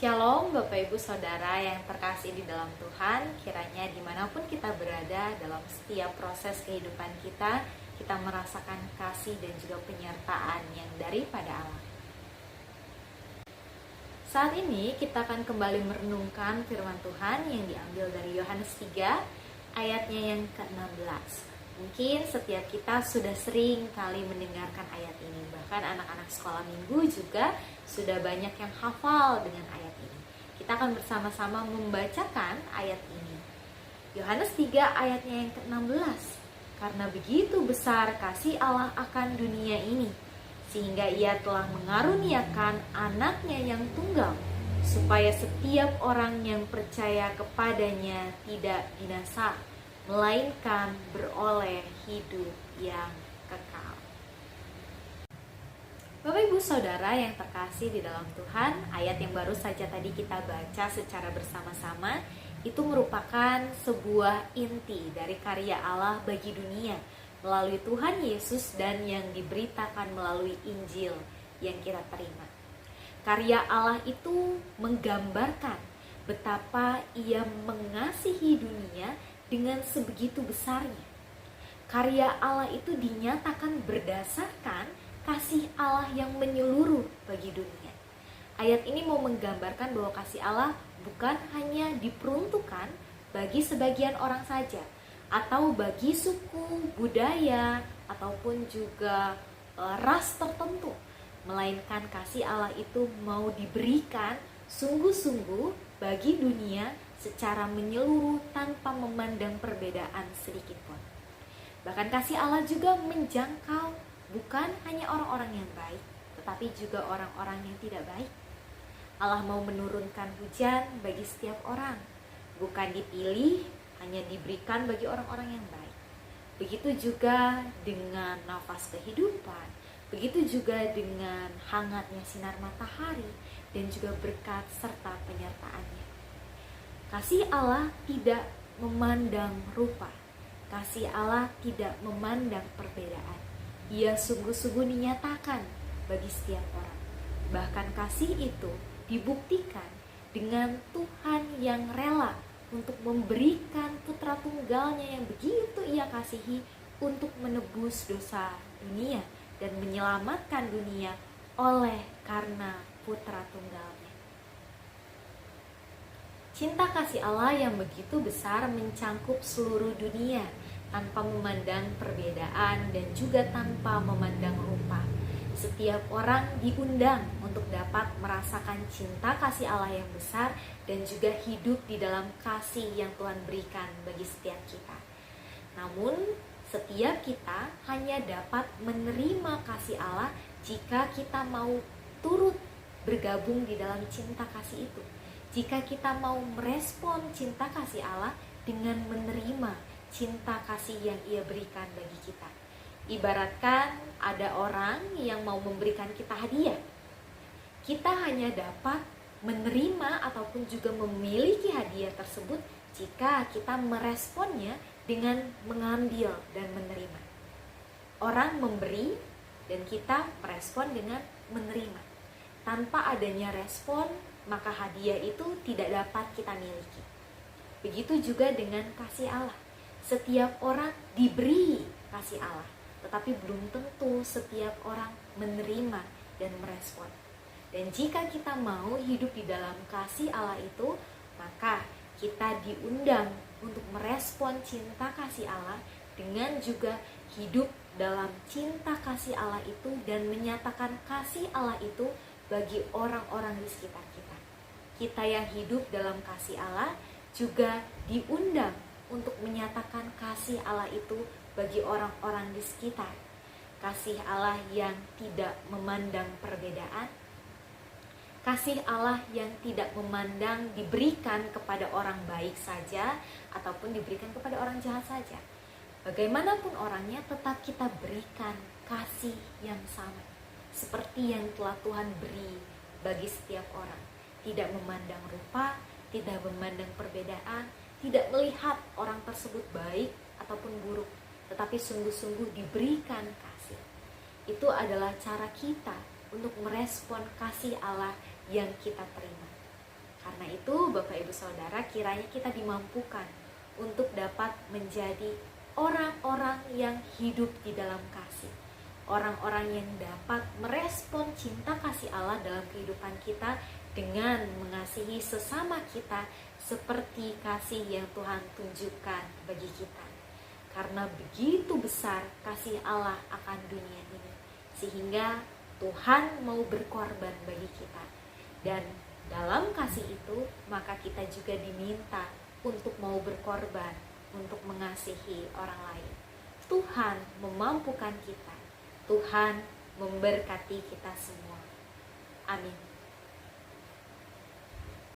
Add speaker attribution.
Speaker 1: Shalom Bapak Ibu Saudara yang terkasih di dalam Tuhan. Kiranya dimanapun kita berada dalam setiap proses kehidupan kita, kita merasakan kasih dan juga penyertaan yang daripada Allah. Saat ini kita akan kembali merenungkan firman Tuhan yang diambil dari Yohanes 3 ayatnya yang ke-16. Mungkin setiap kita sudah sering kali mendengarkan ayat ini. Bahkan anak-anak sekolah minggu juga sudah banyak yang hafal dengan ayat ini. Kita akan bersama-sama membacakan ayat ini. Yohanes 3 ayatnya yang ke-16. Karena begitu besar kasih Allah akan dunia ini, sehingga ia telah mengaruniakan anaknya yang tunggal, supaya setiap orang yang percaya kepadanya tidak binasa, melainkan beroleh hidup yang kekal. Bapak Ibu Saudara yang terkasih di dalam Tuhan, ayat yang baru saja tadi kita baca secara bersama-sama itu merupakan sebuah inti dari karya Allah bagi dunia melalui Tuhan Yesus dan yang diberitakan melalui Injil yang kita terima. Karya Allah itu menggambarkan betapa ia mengasihi dunia dengan sebegitu besarnya. Karya Allah itu dinyatakan berdasarkan kasih Allah yang menyeluruh bagi dunia. Ayat ini mau menggambarkan bahwa kasih Allah bukan hanya diperuntukkan bagi sebagian orang saja, atau bagi suku, budaya, ataupun juga ras tertentu, melainkan kasih Allah itu mau diberikan sungguh-sungguh bagi dunia secara menyeluruh tanpa memandang perbedaan sedikit pun. Bahkan kasih Allah juga menjangkau bukan hanya orang-orang yang baik, tetapi juga orang-orang yang tidak baik. Allah mau menurunkan hujan bagi setiap orang, bukan dipilih, hanya diberikan bagi orang-orang yang baik. Begitu juga dengan nafas kehidupan, begitu juga dengan hangatnya sinar matahari dan juga berkat serta penyertaannya. Kasih Allah tidak memandang rupa, kasih Allah tidak memandang perbedaan. Ia sungguh-sungguh dinyatakan bagi setiap orang. Bahkan kasih itu dibuktikan dengan Tuhan yang rela untuk memberikan putra tunggalnya yang begitu ia kasihi untuk menebus dosa dunia dan menyelamatkan dunia oleh karena putra tunggalnya. Cinta kasih Allah yang begitu besar mencangkup seluruh dunia tanpa memandang perbedaan dan juga tanpa memandang rupa. Setiap orang diundang untuk dapat merasakan cinta kasih Allah yang besar dan juga hidup di dalam kasih yang Tuhan berikan bagi setiap kita. Namun, setiap kita hanya dapat menerima kasih Allah jika kita mau turut bergabung di dalam cinta kasih itu. Jika kita mau merespon cinta kasih Allah dengan menerima cinta kasih yang ia berikan bagi kita. Ibaratkan ada orang yang mau memberikan kita hadiah. Kita hanya dapat menerima ataupun juga memiliki hadiah tersebut jika kita meresponnya dengan mengambil dan menerima. Orang memberi dan kita merespon dengan menerima. Tanpa adanya respon, maka hadiah itu tidak dapat kita miliki. Begitu juga dengan kasih Allah. Setiap orang diberi kasih Allah, tetapi belum tentu setiap orang menerima dan merespon. Dan jika kita mau hidup di dalam kasih Allah itu, maka kita diundang untuk merespon cinta kasih Allah dengan juga hidup dalam cinta kasih Allah itu dan menyatakan kasih Allah itu bagi orang-orang di sekitar kita. Kita yang hidup dalam kasih Allah juga diundang untuk menyatakan kasih Allah itu bagi orang-orang di sekitar. Kasih Allah yang tidak memandang perbedaan, kasih Allah yang tidak memandang diberikan kepada orang baik saja ataupun diberikan kepada orang jahat saja. Bagaimanapun orangnya, tetap kita berikan kasih yang sama seperti yang telah Tuhan beri bagi setiap orang. Tidak memandang rupa, tidak memandang perbedaan, tidak melihat orang tersebut baik ataupun buruk, tetapi sungguh-sungguh diberikan kasih. Itu adalah cara kita untuk merespon kasih Allah yang kita terima. Karena itu Bapak Ibu Saudara, kiranya kita dimampukan untuk dapat menjadi orang-orang yang hidup di dalam kasih. Orang-orang yang dapat merespon cinta kasih Allah dalam kehidupan kita dengan mengasihi sesama kita seperti kasih yang Tuhan tunjukkan bagi kita. Karena begitu besar kasih Allah akan dunia ini, sehingga Tuhan mau berkorban bagi kita. Dan dalam kasih itu, maka kita juga diminta untuk mau berkorban, untuk mengasihi orang lain. Tuhan memampukan kita. Tuhan memberkati kita semua. Amin.